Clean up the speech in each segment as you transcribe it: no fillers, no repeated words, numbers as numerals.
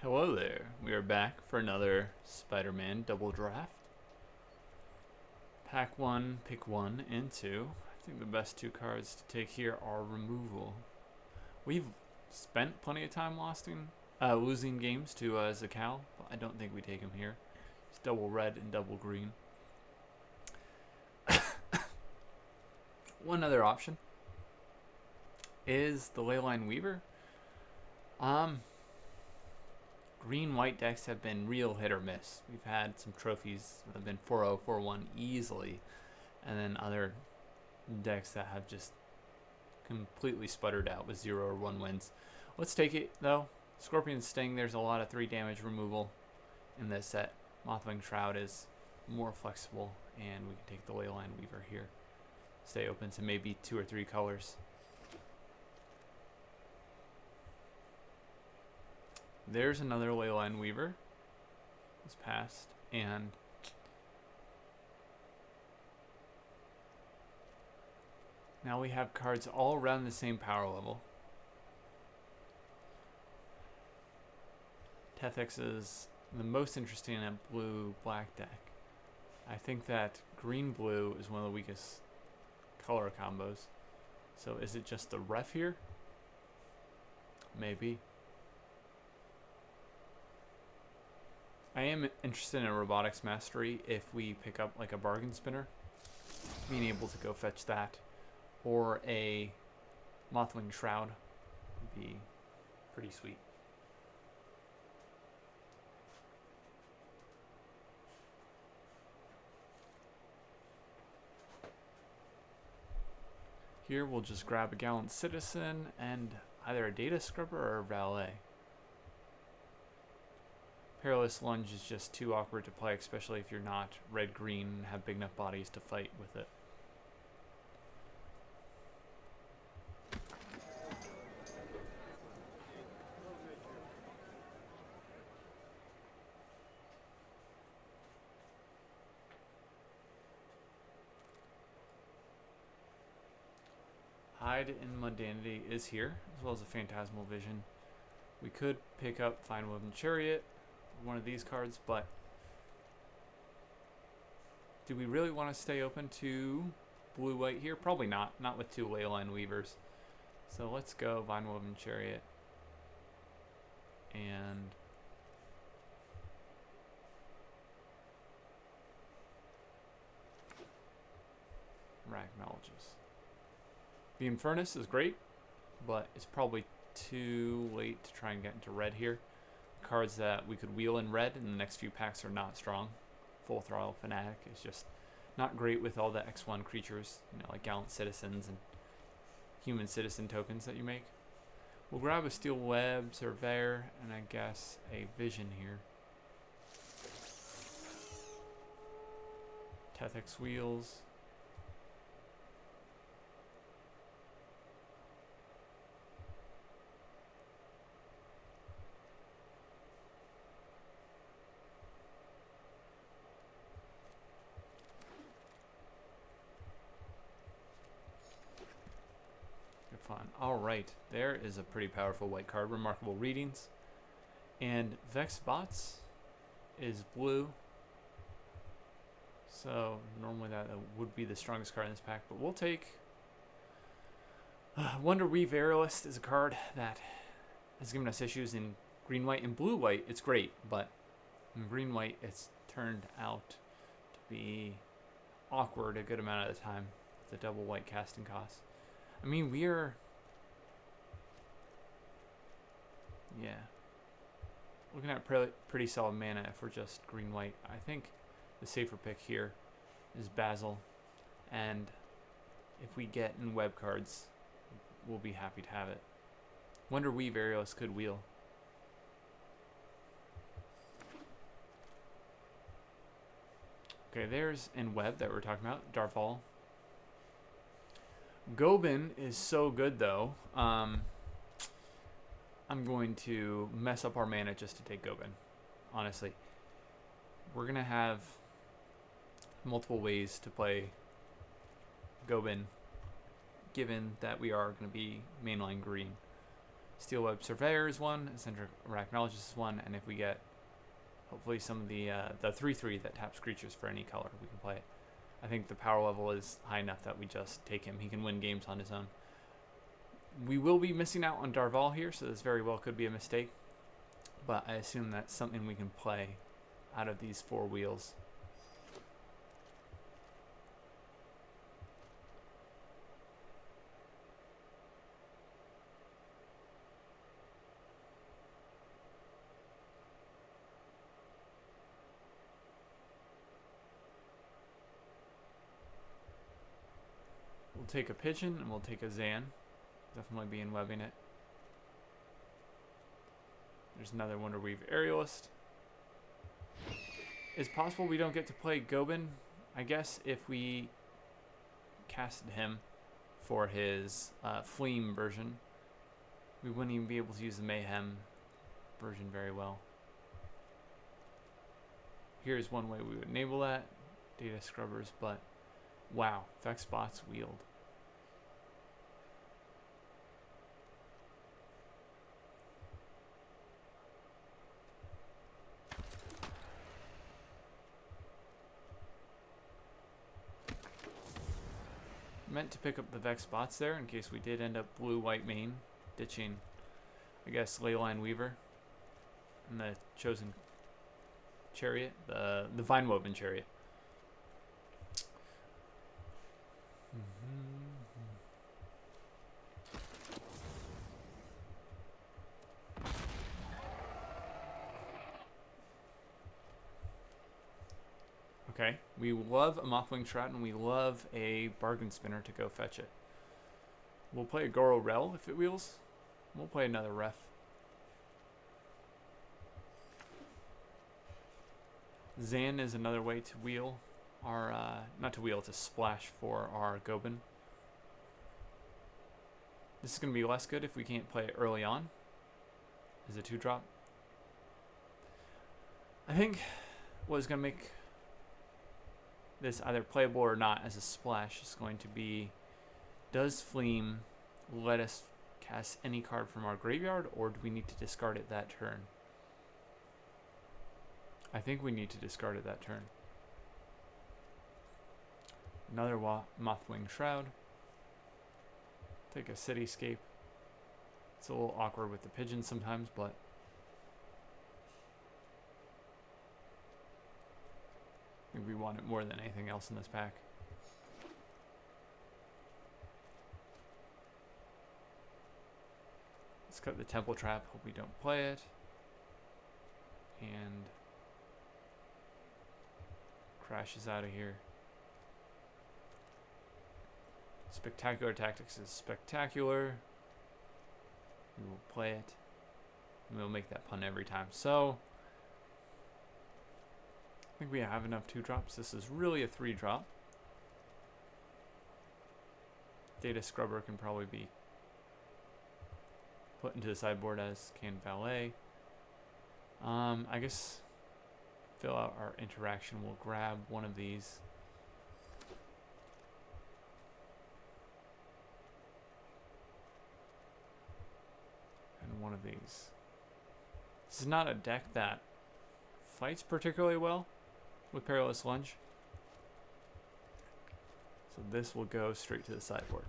Hello there. We are back for another Spider-Man double draft. Pack 1, pick 1 and 2. I think the best two cards to take here are removal. We've spent plenty of time losing games to Zakal, but I don't think we take him here. It's double red and double green. One other option is the Leyline Weaver. Green-white decks have been real hit or miss. We've had some trophies that have been 4-0, 4-1 easily, and then other decks that have just completely sputtered out with 0 or 1 wins. Let's take it, though. Scorpion Sting, there's a lot of 3 damage removal in this set. Mothwing Shroud is more flexible, and we can take the Leyline Weaver here. Stay open to maybe 2 or 3 colors. There's another Leyline Weaver. It's passed, and now we have cards all around the same power level. Tethix is the most interesting in a blue-black deck. I think that green-blue is one of the weakest color combos. So is it just the ref here? Maybe. I am interested in Robotics Mastery if we pick up like a Bargainspinner, being able to go fetch that, or a Mothwing Shroud would be pretty sweet. Here we'll just grab a Gallant Citizen and either a Data Scrubber or a Valet. Perilous Lunge is just too awkward to play, especially if you're not red-green and have big enough bodies to fight with it. Hide in Mundanity is here, as well as a Phantasmal Vision. We could pick up Fine Woven Chariot, one of these cards, but do we really want to stay open to blue-white here? Probably not with 2 Leyline Weavers. So let's go Vine Woven Chariot and Ragnologist. The Infernus is great, but it's probably too late to try and get into red here. Cards that we could wheel in red in the next few packs are not strong. Full Throttle Fanatic is just not great with all the X1 creatures, like Gallant Citizens and Human Citizen tokens that you make. We'll grab a Steel Web, Surveyor, and I guess a Vision here. Tethix Wheels. Fun. Alright, there is a pretty powerful white card. Remarkable Readings. And Vex Bots is blue. So normally that would be the strongest card in this pack, but we'll take Wonder Weave Aerialist is a card that has given us issues in green-white and blue-white. It's great, but in green-white it's turned out to be awkward a good amount of the time with the double white casting cost. I mean, we're looking at pretty solid mana if we're just green-white. I think the safer pick here is Basil, and if we get in web cards, we'll be happy to have it. Wonder Weave Aerialist could wheel. Okay, there's in web that we're talking about, Darval. Gobin is so good, though. I'm going to mess up our mana just to take Gobin, honestly. We're going to have multiple ways to play Gobin, given that we are going to be mainline green. Steel Web Surveyor is one, Eccentric Arachnologist is one, and if we get hopefully some of the 3/3 that taps creatures for any color, we can play it. I think the power level is high enough that we just take him. He can win games on his own. We will be missing out on Darval here, so this very well could be a mistake. But I assume that's something we can play out of these 4 wheels. We'll take a Pigeon and we'll take a Zan. Definitely be in webbing it. There's another Wonderweave Aerialist. It's possible we don't get to play Gobin. I guess if we casted him for his Fleam version, we wouldn't even be able to use the Mayhem version very well. Here's one way we would enable that. Data Scrubbers, but wow, Vex Bots wheeled. Meant to pick up the Vex Bots there in case we did end up blue-white main, ditching, I guess, Leyline Weaver and the Chosen Chariot, the Vine-Woven Chariot. Okay, we love a Mothwing Shroud and we love a Bargain Spinner to go fetch it. We'll play a Goro Rel if it wheels. We'll play another Ref. Zan is another way to wheel our, not to wheel, to splash for our Gobin. This is going to be less good if we can't play it early on as a 2-drop. I think what is going to make this either playable or not as a splash is going to be, does Fleam let us cast any card from our graveyard, or do we need to discard it that turn? I think we need to discard it that turn. Another Mothwing Shroud. Take a Cityscape. It's a little awkward with the pigeon sometimes, but I think we want it more than anything else in this pack. Let's cut the Temple Trap, hope we don't play it. And crashes out of here. Spectacular Tactics is spectacular. We will play it. And we'll make that pun every time. So I think we have enough 2-drops. This is really a 3-drop. Data Scrubber can probably be put into the sideboard, as can Valet. I guess fill out our interaction. We'll grab one of these. And one of these. This is not a deck that fights particularly well with Perilous Lunge. So this will go straight to the sideboard.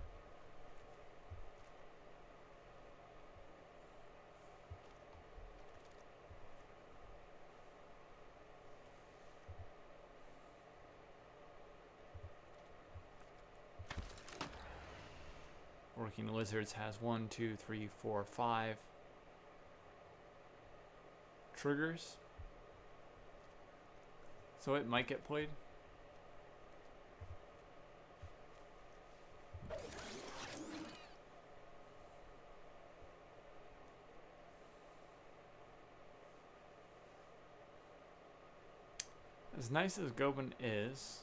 Working Lizards has 1, 2, 3, 4, 5 triggers. So it might get played. As nice as Gobin is,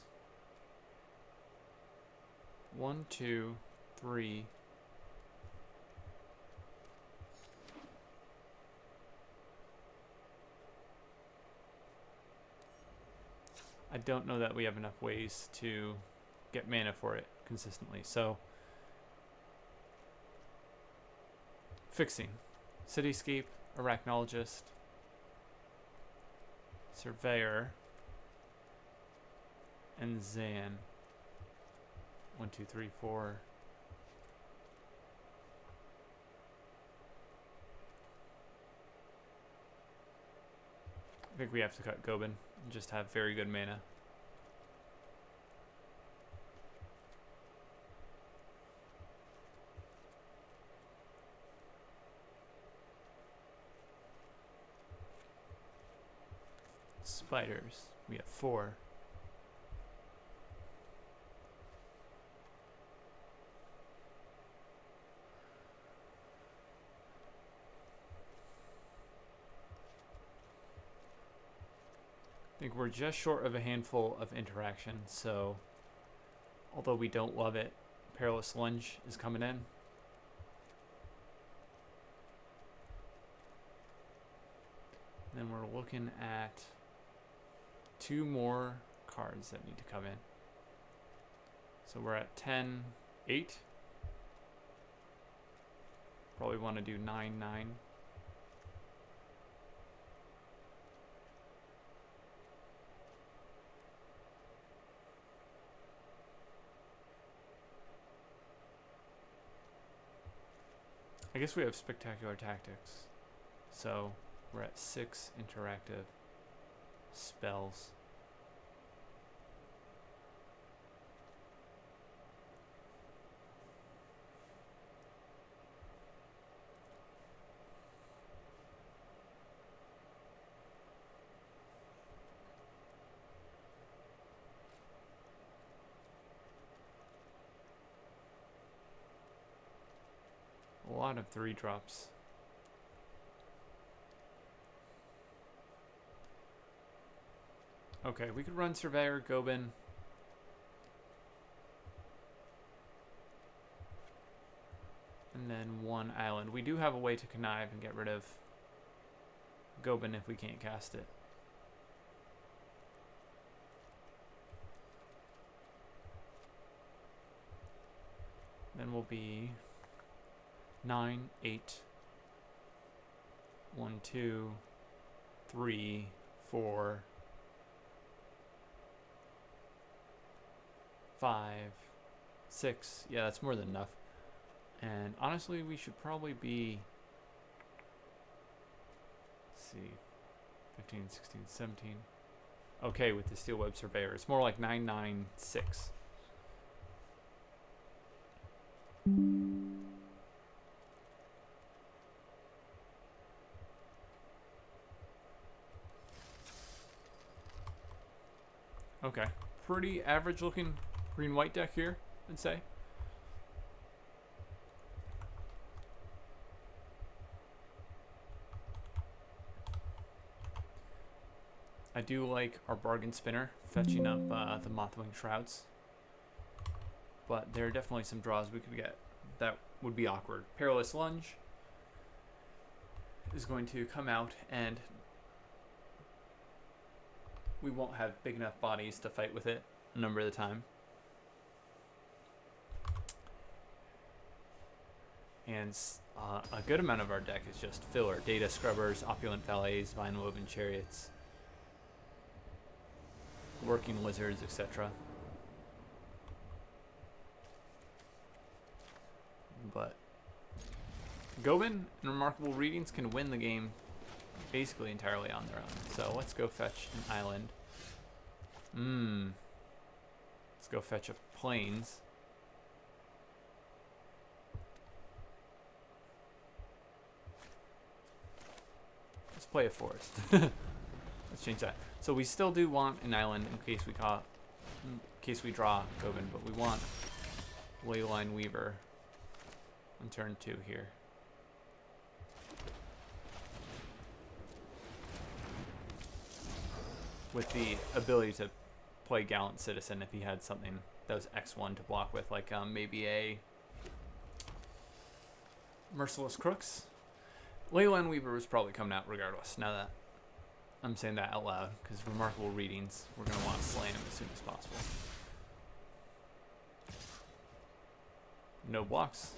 1, 2, 3. I don't know that we have enough ways to get mana for it consistently. So, fixing. Cityscape, Arachnologist, Surveyor, and Zan. 1, 2, 3, 4. I think we have to cut Gobin and just have very good mana. Spiders, we have 4. I think we're just short of a handful of interactions, so although we don't love it, Perilous Lunge is coming in. Then we're looking at 2 more cards that need to come in. So we're at 10, 8. Probably want to do 9, 9. I guess we have Spectacular Tactics. So we're at 6 interactive spells. A lot of 3-drops. Okay, we could run Surveyor, Gobin. And then 1 island. We do have a way to connive and get rid of Gobin if we can't cast it. Then we'll be 9, 8, 1, 2, 3, 4, 5, 6. Yeah, that's more than enough. And honestly, we should probably be, let's see, 15, 16, 17. Okay, with the Steel Web Surveyor. It's more like 9, 9, 6. Okay, pretty average looking green-white deck here, I'd say. I do like our Bargainspinner fetching up the Mothwing Shrouds, but there are definitely some draws we could get that would be awkward. Perilous Lunge is going to come out, and we won't have big enough bodies to fight with it a number of the time. And a good amount of our deck is just filler. Data Scrubbers, Opulent Valets, Vine-Woven Chariots, Working Wizards, etc. But Gobin and Remarkable Readings can win the game basically entirely on their own. So let's go fetch an island. Let's go fetch a plains. Let's play a forest. Let's change that. So we still do want an island in case we draw Gobin, but we want Leyline Weaver on turn 2 here. With the ability to play Gallant Citizen if he had something that was X1 to block with, like maybe a Merciless Crooks. Leyline Weaver was probably coming out regardless, now that I'm saying that out loud, because Remarkable Readings, we're going to want to slay him as soon as possible. No blocks.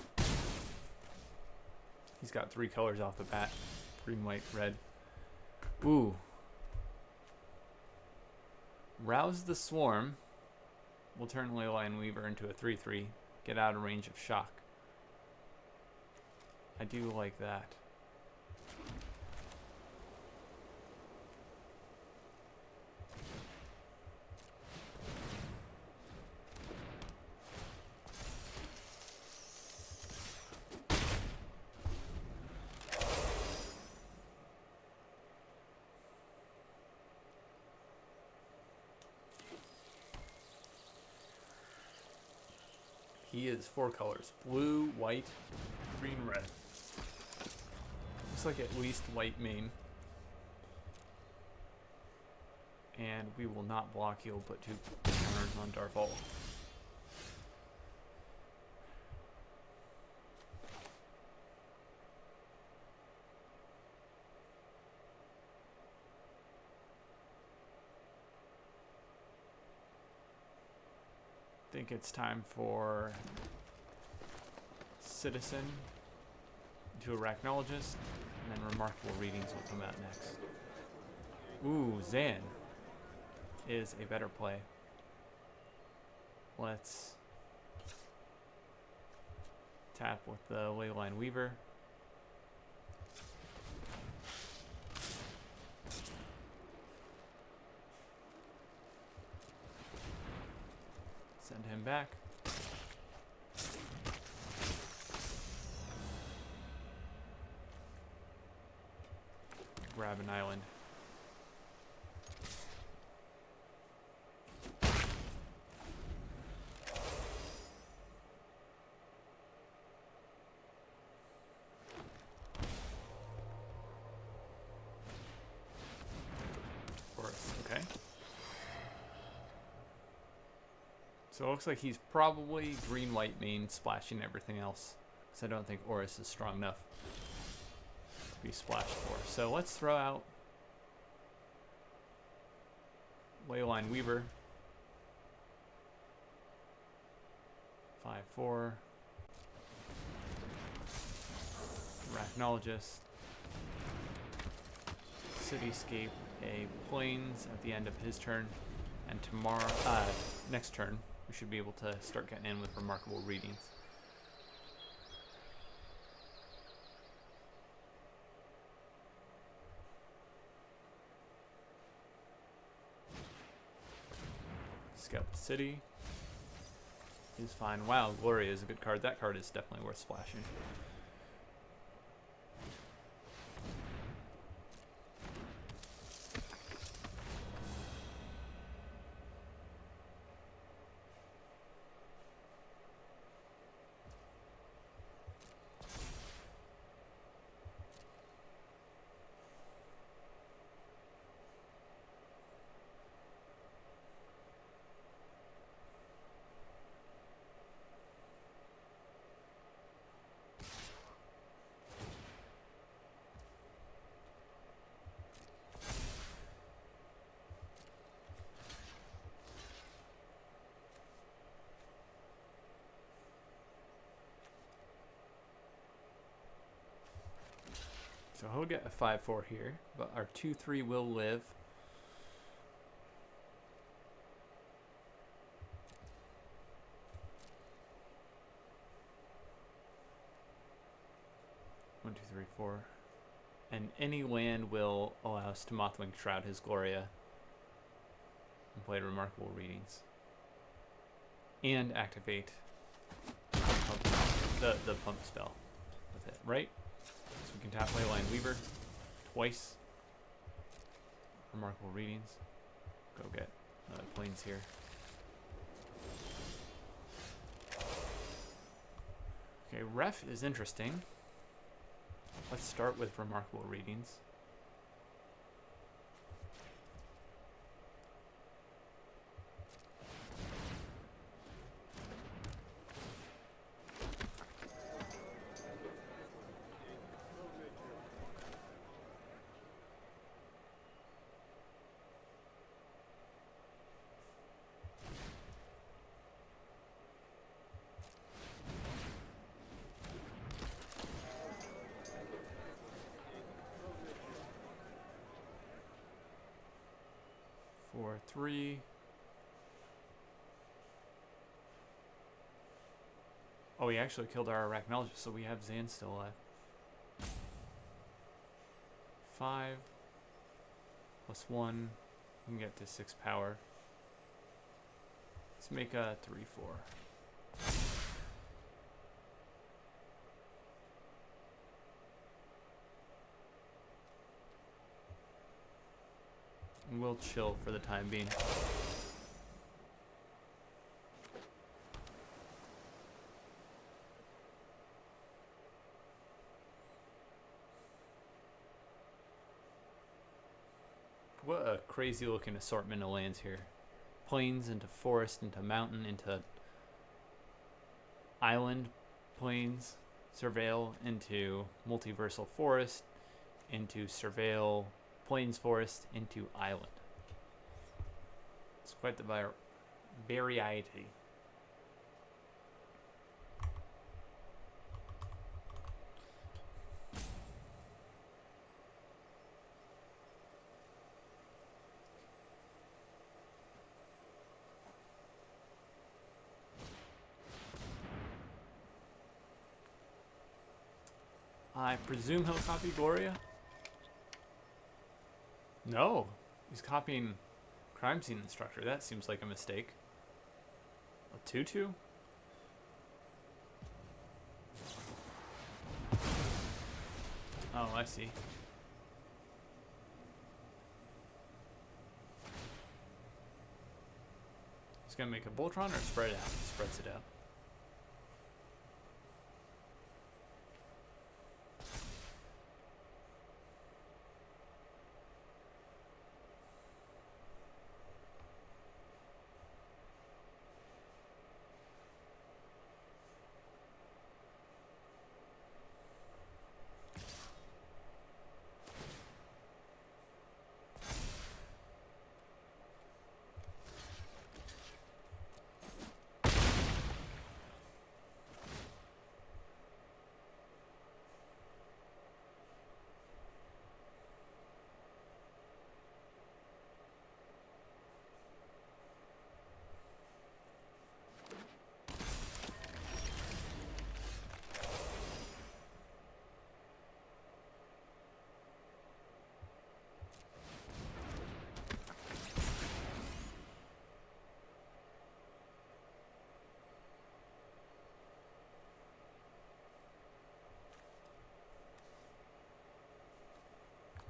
He's got 3 colors off the bat. Green, white, red. Ooh. Rouse the Swarm. We'll turn Leyline Weaver into a 3/3. Get out of range of shock. I do like that. He is 4 colors. Blue, white, green, red. Looks like at least white main. And we will not block. He'll put 2 counters on Darval. I think it's time for Citizen to Arachnologist, and then Remarkable Readings will come out next. Ooh, Zan is a better play. Let's tap with the Leyline Weaver. Send him back. Grab an island. Okay. So it looks like he's probably green-white main splashing everything else. Because I don't think Oris is strong enough to be splashed for. So let's throw out Leyline Weaver. 5/4. Arachnologist. Cityscape a Plains at the end of his turn. And tomorrow, next turn, we should be able to start getting in with Remarkable Readings. Scout the City is fine. Wow, Gloria is a good card. That card is definitely worth splashing. So he'll get a 5/4 here, but our 2/3 will live. One, two, three, four. And any land will allow us to Mothwing Shroud his Gloria and play Remarkable Readings. And activate the pump spell with it, right? So we can tap Leyline Weaver twice. Remarkable Readings. Go get Plains here. Okay, Ref is interesting. Let's start with Remarkable Readings. 4, 3. Oh, we actually killed our arachnologist, so we have Zan still alive. 5 plus 1. We can get to 6 power. Let's make a 3, 4. And we'll chill for the time being. What a crazy looking assortment of lands here. Plains into forest into mountain into island, plains, surveil into multiversal forest, into surveil, plains forest, into island. It's quite the variety. I presume he'll copy Gloria? No, he's copying crime scene instructor. That seems like a mistake. A 2/2? Oh, I see. He's gonna make a Voltron or spread it out? Spreads it out.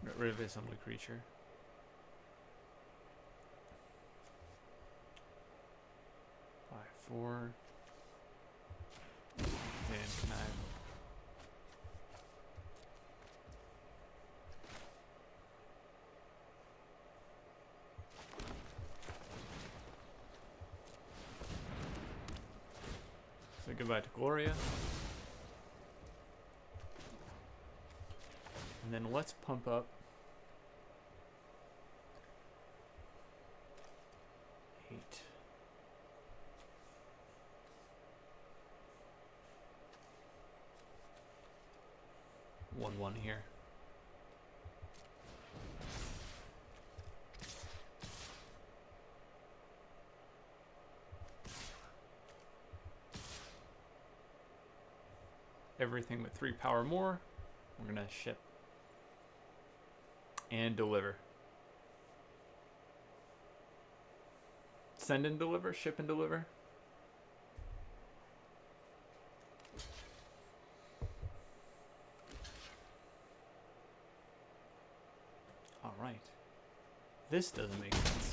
Get rid of his only creature. Five, 4. Then can I? Say goodbye to Gloria. And then let's pump up 8. One here. Everything with 3 power more, we're gonna ship and deliver. Send and deliver, ship and deliver. All right. This doesn't make sense.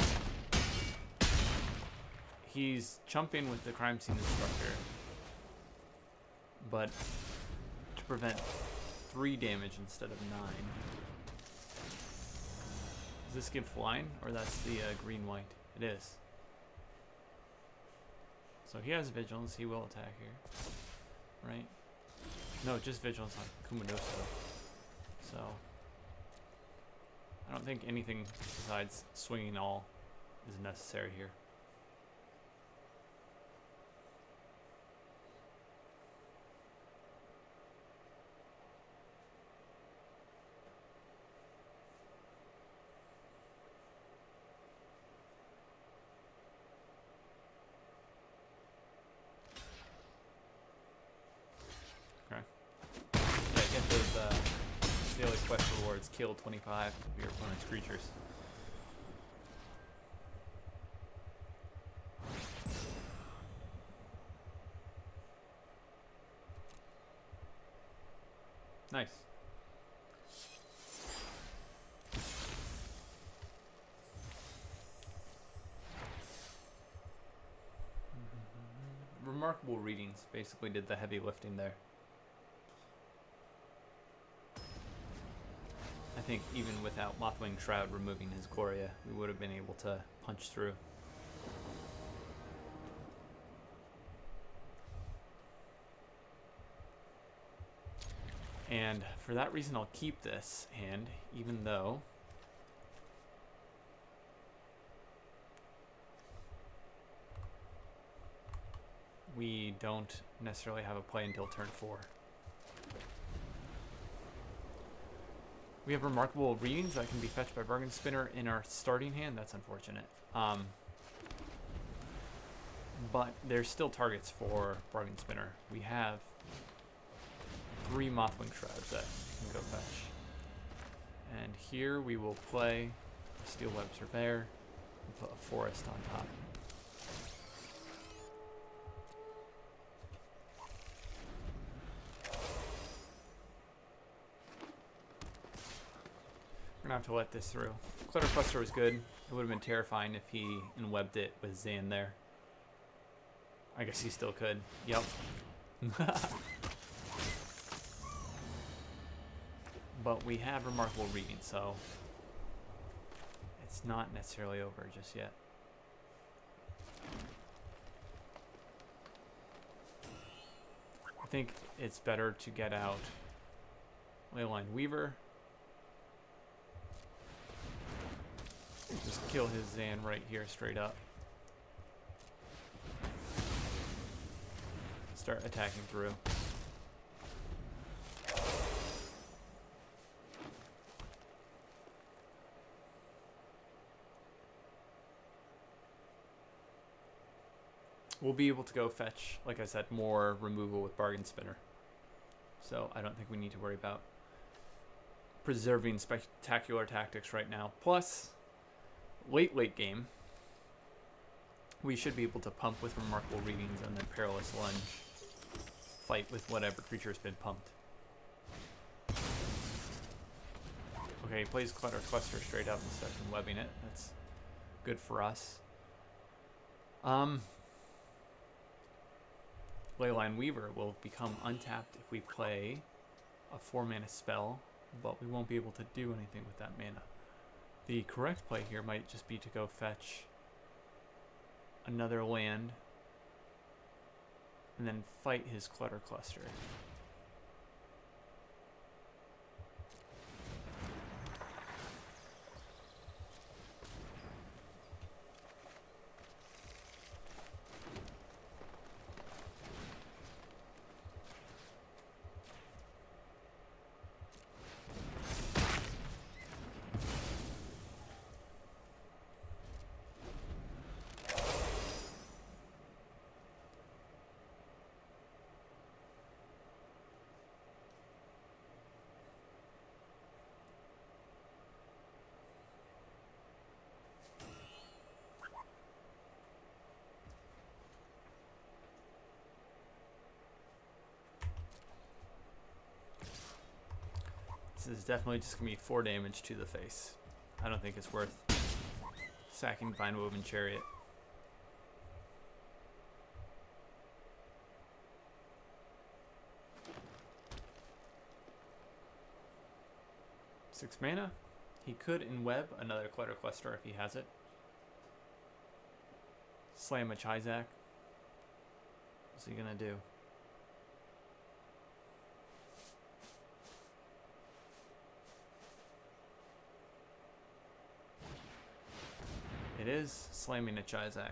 He's chumping with the crime scene instructor, but to prevent 3 damage instead of 9. Does this give flying, or that's the green-white? It is. So he has vigilance. He will attack here, right? No, just vigilance on Kumadoso. So I don't think anything besides swinging all is necessary here. Warlords kill 25 of your opponent's creatures. Nice. Remarkable Readings basically did the heavy lifting there. I think even without Mothwing Shroud removing his Gloria, we would have been able to punch through. And for that reason, I'll keep this hand, even though we don't necessarily have a play until turn 4. We have Remarkable Readings that can be fetched by Bargainspinner in our starting hand. That's unfortunate. But there's still targets for Bargainspinner. We have 3 Mothwing Shrouds that can go fetch. And here we will play Steel Web Surveyor and put a Forest on top. We're gonna have to let this through. Clutter Cluster was good. It would have been terrifying if he enwebbed it with Zan there. I guess he still could. Yep. But we have Remarkable Reading, so it's not necessarily over just yet. I think it's better to get out Leyline Weaver. Just kill his Zan right here straight up. Start attacking through. We'll be able to go fetch, like I said, more removal with Bargainspinner. So I don't think we need to worry about preserving Spectacular Tactics right now. Plus, late game, we should be able to pump with Remarkable Readings and then Perilous Lunge. Fight with whatever creature has been pumped. Okay, he plays Clutter Cluster straight up instead of webbing it. That's good for us. Leyline Weaver will become untapped if we play a 4-mana spell, but we won't be able to do anything with that mana. The correct play here might just be to go fetch another land and then fight his Clutter Cluster. This is definitely just going to be 4 damage to the face. I don't think it's worth sacking Vinewoven Chariot. Six mana. He could enweb another Clutter Cluster if he has it. Slam a Chizak. What's he going to do? It is slamming a Chizak.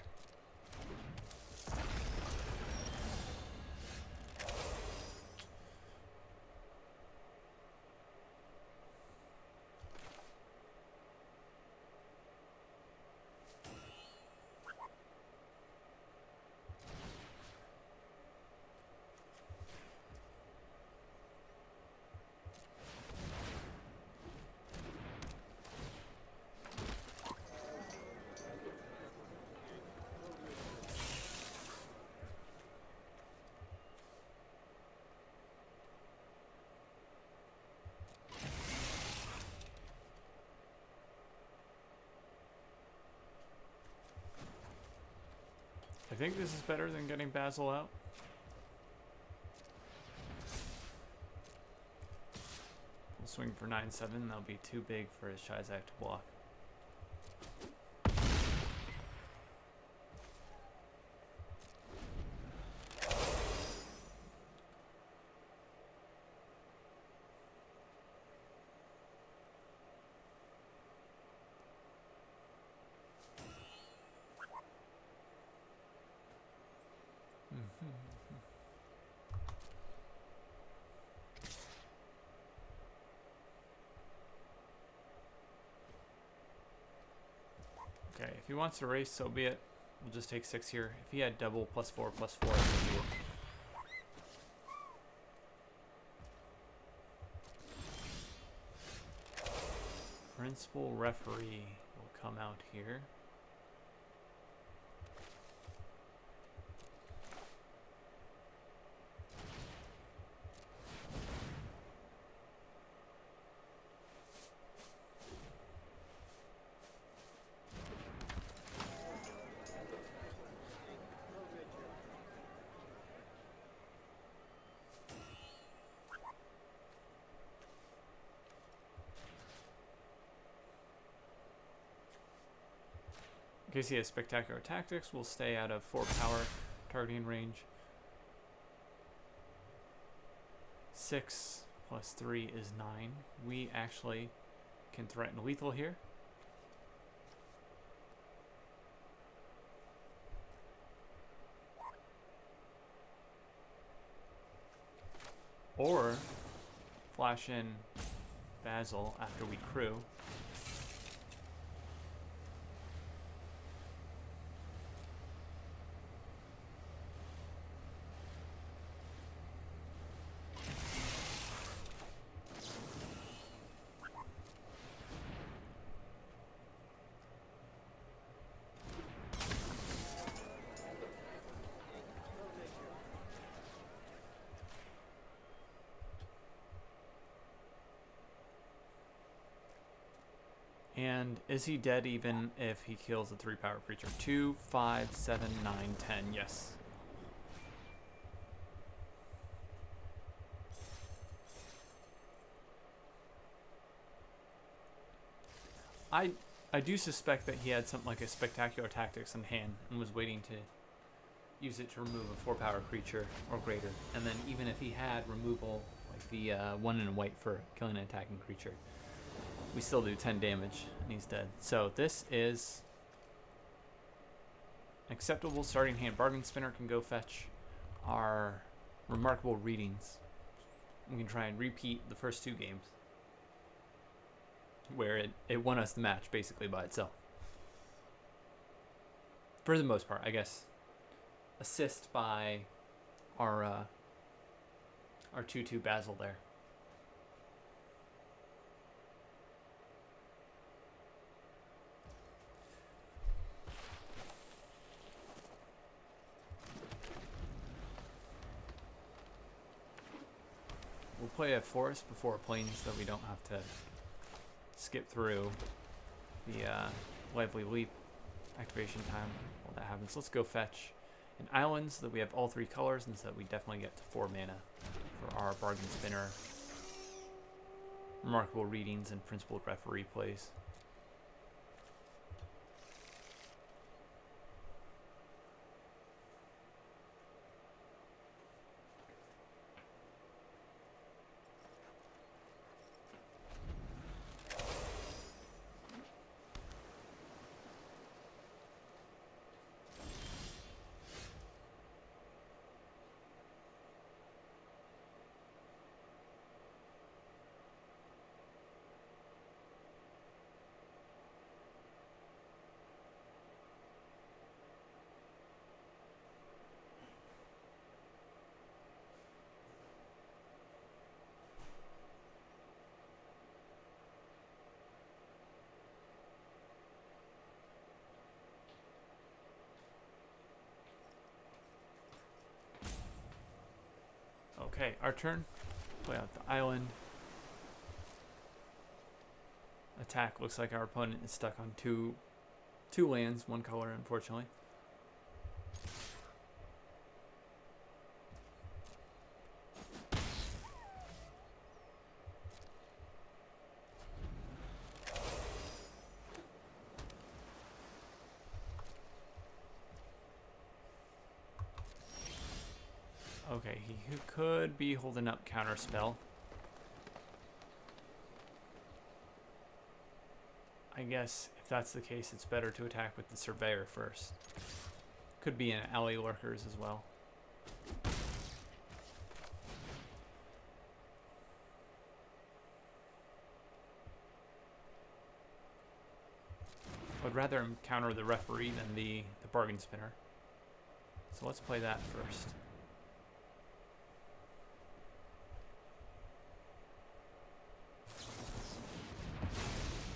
think this is better than getting Basil out. We'll swing for 9-7. That'll be too big for his Shizak to block. Okay, if he wants to race, so be it. We'll just take 6 here. If he had double +4/+4, so be it. Principal referee will come out here. In case he has spectacular tactics, we'll stay out of 4 power targeting range. 6 + 3 is 9. We actually can threaten lethal here. Or flash in Basil after we crew. And is he dead even if he kills a 3 power creature? 2, 5, 7, 9, 10. Yes. I do suspect that he had something like a spectacular tactics in hand and was waiting to use it to remove a 4 power creature or greater. And then even if he had removal, like the 1 in white for killing an attacking creature, we still do 10 damage and he's dead. So this is an acceptable starting hand. Bargainspinner can go fetch our remarkable readings. We can try and repeat the first 2 games where it won us the match basically by itself. For the most part, I guess. Assist by our 2/2 Basil there. We'll play a forest before a plane so that we don't have to skip through the lively leap activation time while that happens. Let's go fetch an island so that we have all 3 colors and so that we definitely get to 4 mana for our Bargainspinner, remarkable readings, and principled referee plays. Okay, our turn. Play out the island. Attack. Looks like our opponent is stuck on two lands, 1 color, unfortunately. Okay, he could be holding up Counterspell. I guess if that's the case, it's better to attack with the Surveyor first. Could be in Alley Lurkers as well. I'd rather him counter the Referee than the Bargainspinner. So let's play that first.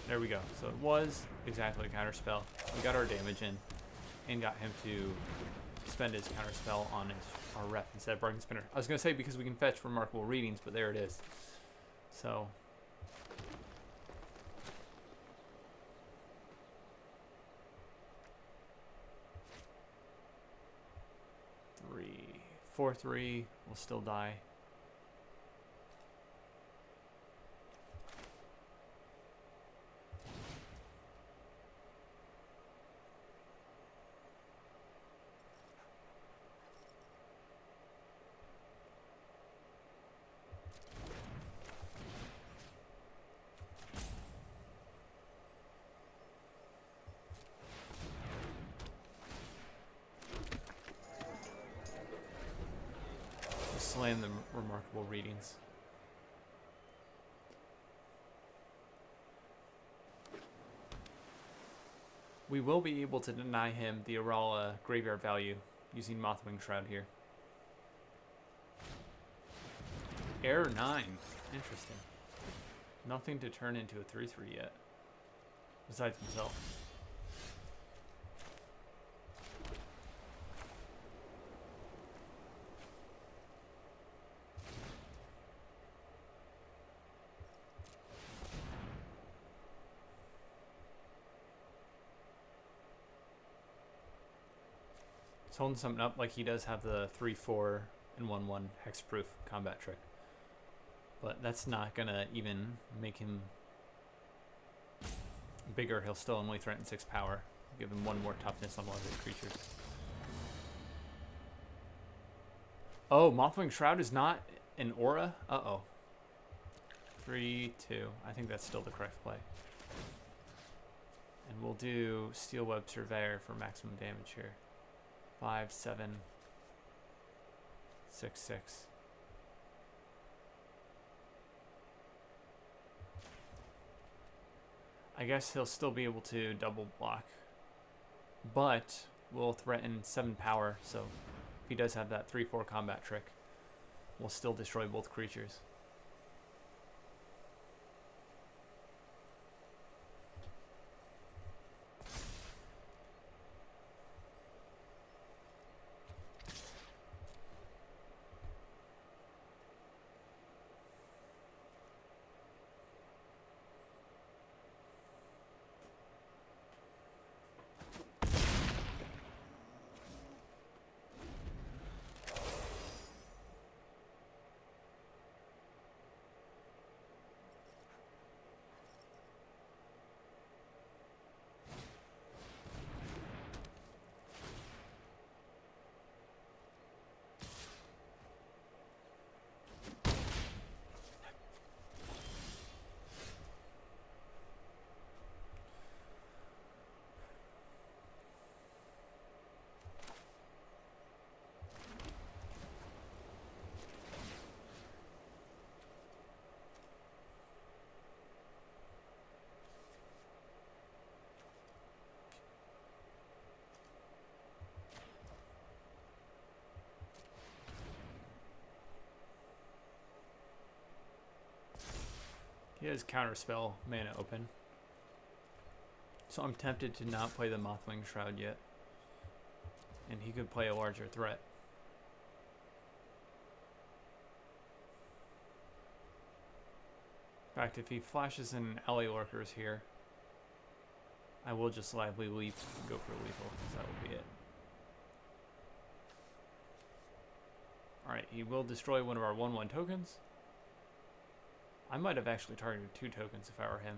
There we go. So it was exactly a Counterspell. We got our damage in and got him to spend his Counterspell on our ref instead of Bargainspinner. I was going to say because we can fetch Remarkable Readings, but there it is. So... Four, 3 will still die. Slam the Remarkable Readings. We will be able to deny him the Arala graveyard value using Mothwing Shroud here. Error 9. Interesting. Nothing to turn into a 3-3 yet. Besides himself. Holding something up like he does have the 3-4 and 1-1 hexproof combat trick, but that's not gonna even make him bigger. He'll still only threaten 6 power. Give him 1 more toughness on one of his creatures. Oh, Mothwing Shroud is not an aura. Uh-oh. 3-2. I think that's still the correct play. And we'll do Steel Web Surveyor for maximum damage here. 5, 7, 6, 6. I guess he'll still be able to double block, but will threaten 7 power, so if he does have that 3-4 combat trick, we'll still destroy both creatures. He has Counterspell mana open, so I'm tempted to not play the Mothwing Shroud yet, and he could play a larger threat. In fact, if he flashes in Alley Lurkers here, I will just Lively Leap and go for lethal, because that will be it. Alright, he will destroy one of our 1-1 tokens. I might have actually targeted 2 tokens if I were him.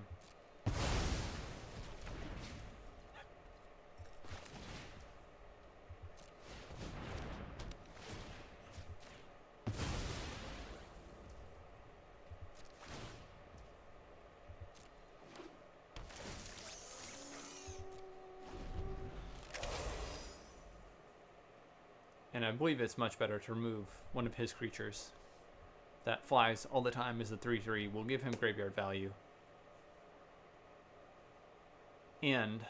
And I believe it's much better to remove one of his creatures that flies all the time as a 3/3. Will give him graveyard value. And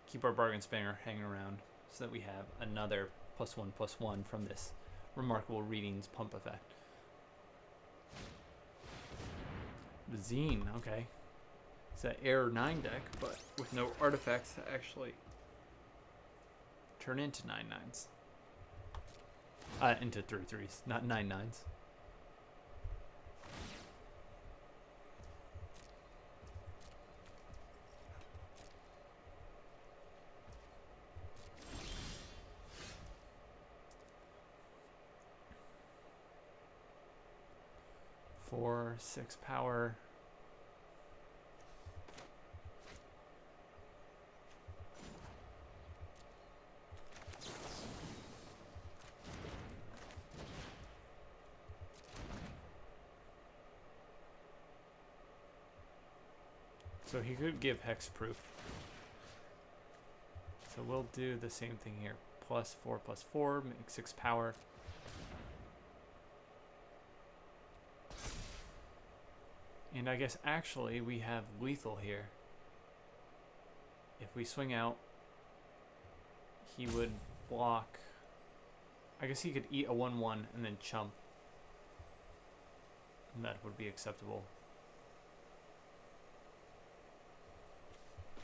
keep our Bargainspinner hanging around so that we have another +1/+1 from this Remarkable Readings pump effect. The Zine, okay. It's an Air 9 deck, but with no artifacts to actually turn into 9/9s. Into 3/3s, not 9/9s. Four, 6 power. So he could give hexproof. So we'll do the same thing here. +4/+4, make 6 power. And I guess actually we have lethal here. If we swing out, he would block. I guess he could eat a 1/1 and then chump. And that would be acceptable.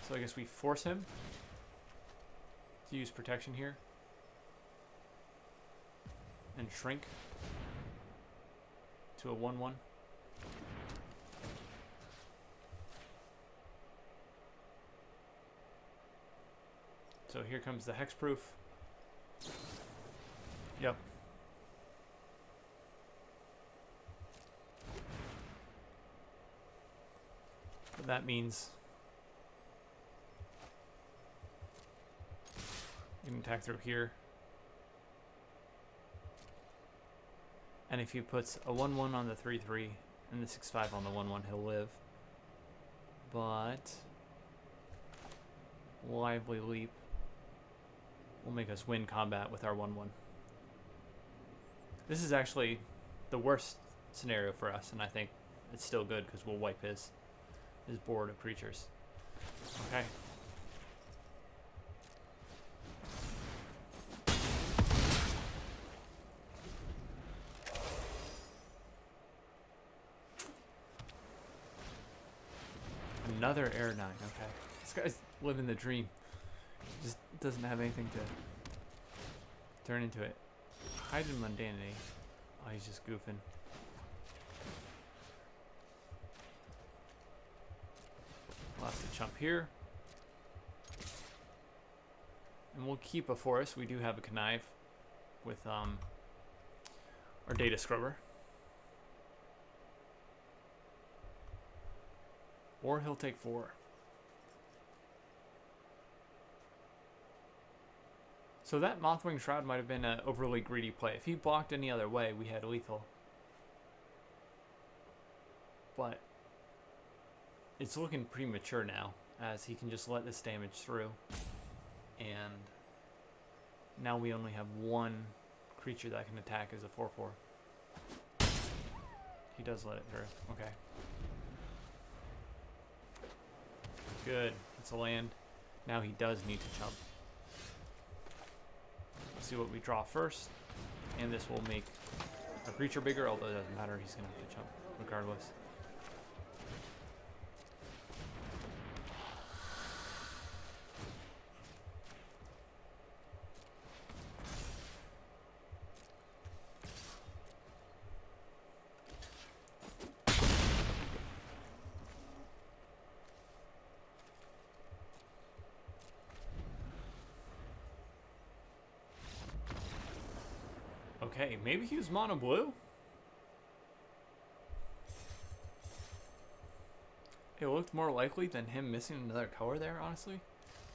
So I guess we force him to use protection here. And shrink to a 1/1. So here comes the hexproof. Yep. But that means you can attack through here. And if he puts a 1/1 on the 3/3 and the 6/5 on the 1/1, he'll live. But Lively Leap will make us win combat with our 1/1. This is actually the worst scenario for us, and I think it's still good because we'll wipe his board of creatures. Okay. Another Air 9, okay. This guy's living the dream. He just doesn't have anything to turn into it. Hide in Mundanity. Oh, he's just goofing. We'll have to chump here. And we'll keep a forest. We do have a connive with our data scrubber. Or he'll take 4. So that Mothwing Shroud might have been an overly greedy play. If he blocked any other way, we had lethal. But it's looking pretty mature now, as he can just let this damage through. And now we only have one creature that can attack as a 4/4. He does let it through. Okay. Good. It's a land. Now he does need to chump. Let's see what we draw first. And this will make a creature bigger, although it doesn't matter. He's going to have to chump regardless. Okay, maybe he was mono blue. It looked more likely than him missing another color there, honestly.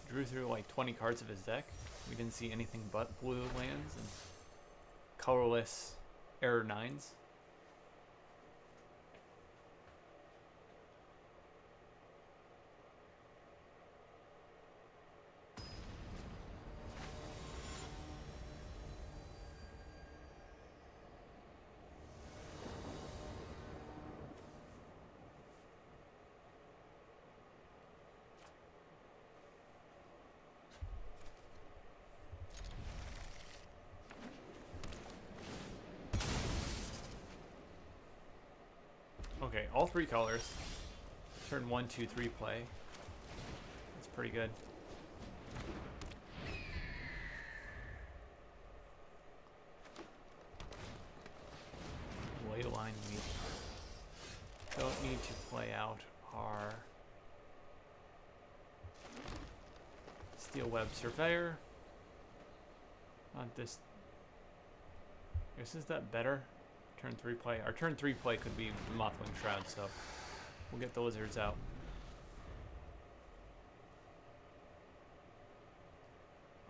Drew through like 20 cards of his deck. We didn't see anything but blue lands and colorless Error 9s. Okay, all 3 colors. Turn 1, 2, 3 play. That's pretty good. Leyline Weaver. Don't need to play out our Steel Web Surveyor. Not this. I guess, is that better? Turn 3 play. Our turn 3 play could be Mothwing Shroud, so we'll get the lizards out.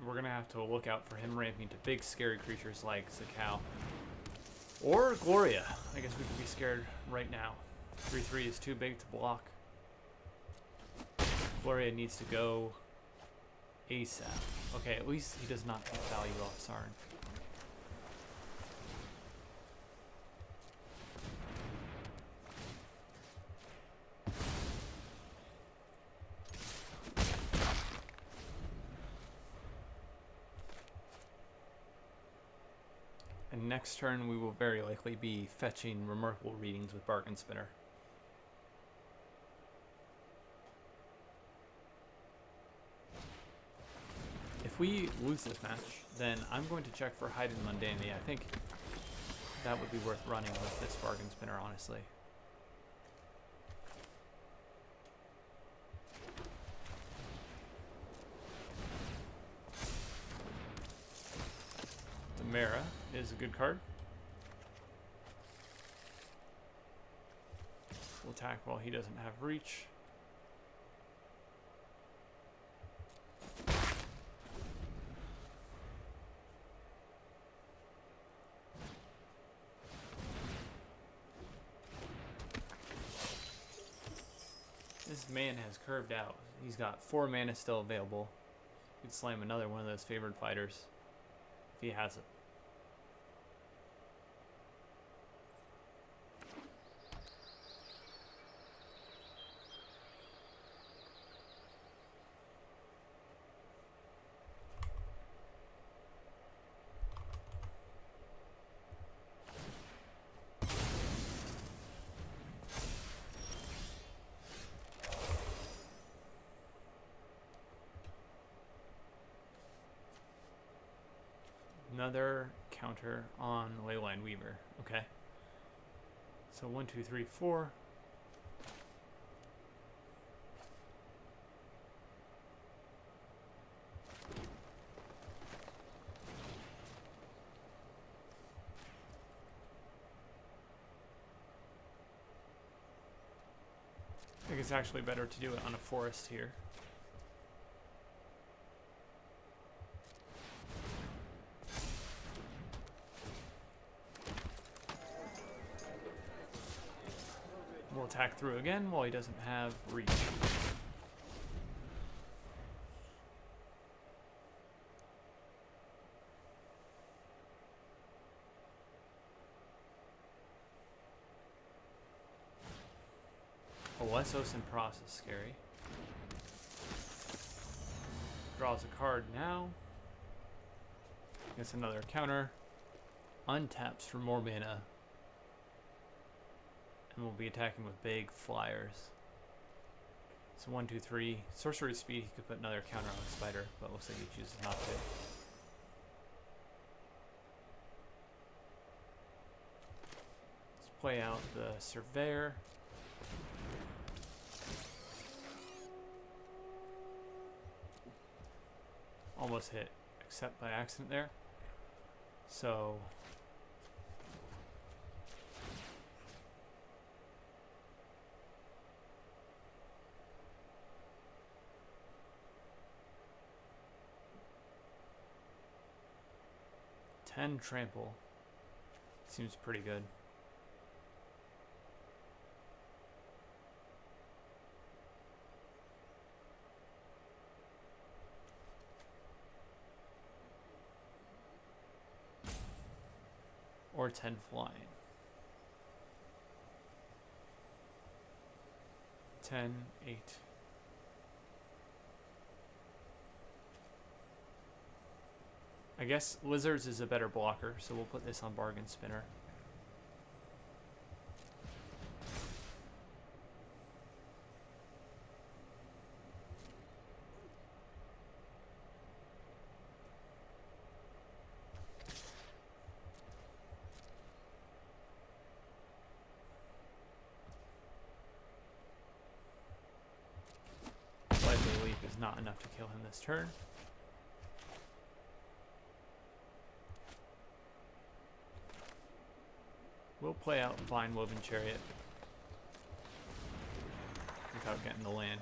We're gonna have to look out for him ramping to big scary creatures like Zakao. Or Gloria. I guess we could be scared right now. 3/3 is too big to block. Gloria needs to go ASAP. Okay, at least he does not get value off Sarn. And next turn we will very likely be fetching Remarkable Readings with Bargainspinner. If we lose this match, then I'm going to check for Hide and Mundanity. I think that would be worth running with this Bargainspinner, honestly. Mara is a good card. We'll attack while he doesn't have reach. This man has curved out. He's got 4 mana still available. He could slam another one of those favored fighters if he has it. Another counter on Leyline Weaver. Okay. So 1, 2, 3, 4. I think it's actually better to do it on a forest here. We'll attack through again while he doesn't have reach. Alessos in process, scary. Draws a card now. Gets another counter. Untaps for more mana. And we'll be attacking with big flyers. So 1, 2, 3. Sorcery speed, he could put another counter on the spider, but looks like he chooses not to. Let's play out the Surveyor. Almost hit, except by accident there. So ten trample seems pretty good. Or 10 flying. 10, 8. I guess Lizards is a better blocker, so we'll put this on Bargainspinner. not enough to kill him this turn. We'll play out Vine Woven Chariot without getting the land.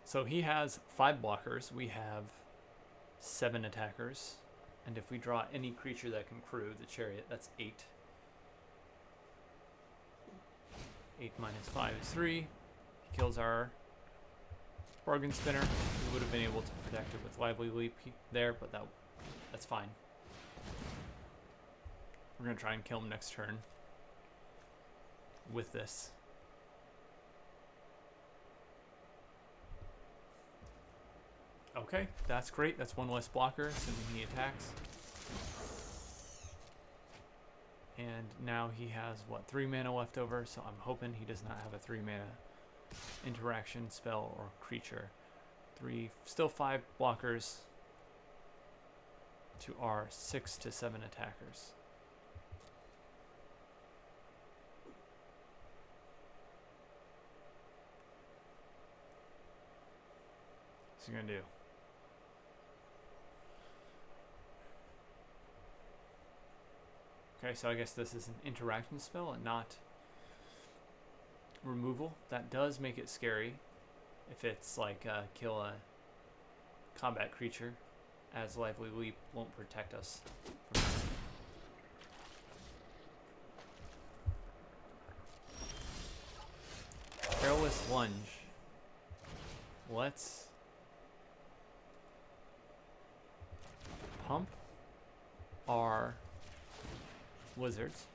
So he has 5 blockers. We have 7 attackers. And if we draw any creature that can crew the chariot, that's 8. 8 minus 5 is 3. He kills our Bargain Spinner. We would have been able to protect it with Lively Leap there, but that's fine. We're going to try and kill him next turn with this. Okay, that's great. That's 1 less blocker, assuming he attacks. And now he has, what, 3 mana left over, so I'm hoping he does not have a 3 mana interaction, spell, or creature. Still 5 blockers to our 6 to 7 attackers. What's he gonna do? Okay, so I guess this is an interaction spell and not removal. That does make it scary if it's like kill a combat creature, as Lively Leap won't protect us from that. Perilous Lunge. Let's pump our wizards.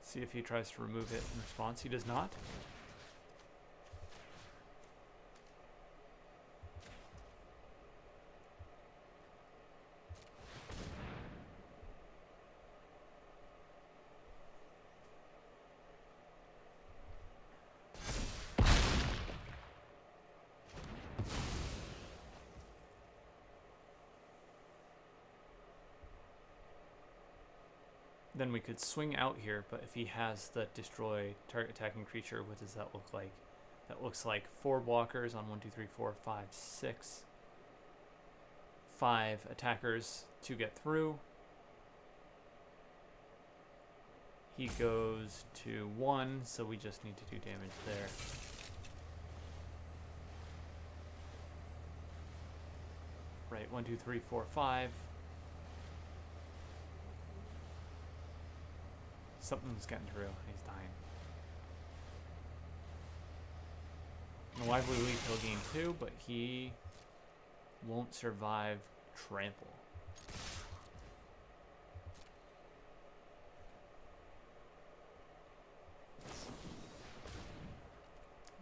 See if he tries to remove it in response. He does not. Then we could swing out here, but if he has the destroy target attacking creature, what does that look like? That looks like 4 blockers on 1, 2, 3, 4, 5, 6. 5 attackers to get through. He goes to 1, so we just need to do damage there. Right, 1, 2, 3, 4, 5. Something's getting through. He's dying. And Lively Leap, he'll gain 2, but he won't survive Trample.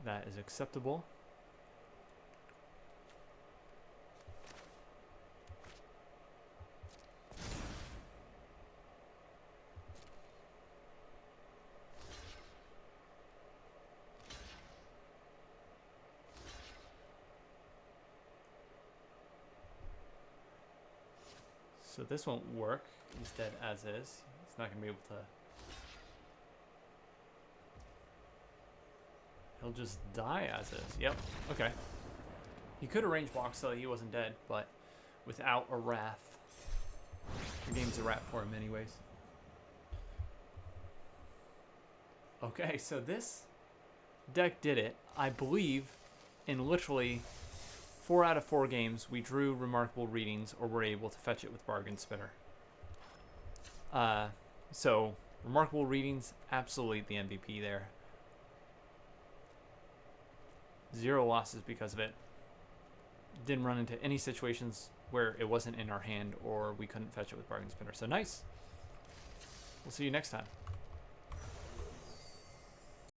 That is acceptable. So this won't work. He's dead as is. He's not going to be able to... He'll just die as is. Yep. Okay. He could arrange blocks so that he wasn't dead, but without a wrath. The game's a wrath for him anyways. Okay, so this deck did it. I believe in literally 4 out of 4 games, we drew remarkable readings or were able to fetch it with Bargainspinner. So, remarkable readings, absolutely the MVP there. 0 losses because of it. Didn't run into any situations where it wasn't in our hand or we couldn't fetch it with Bargainspinner. So nice. We'll see you next time.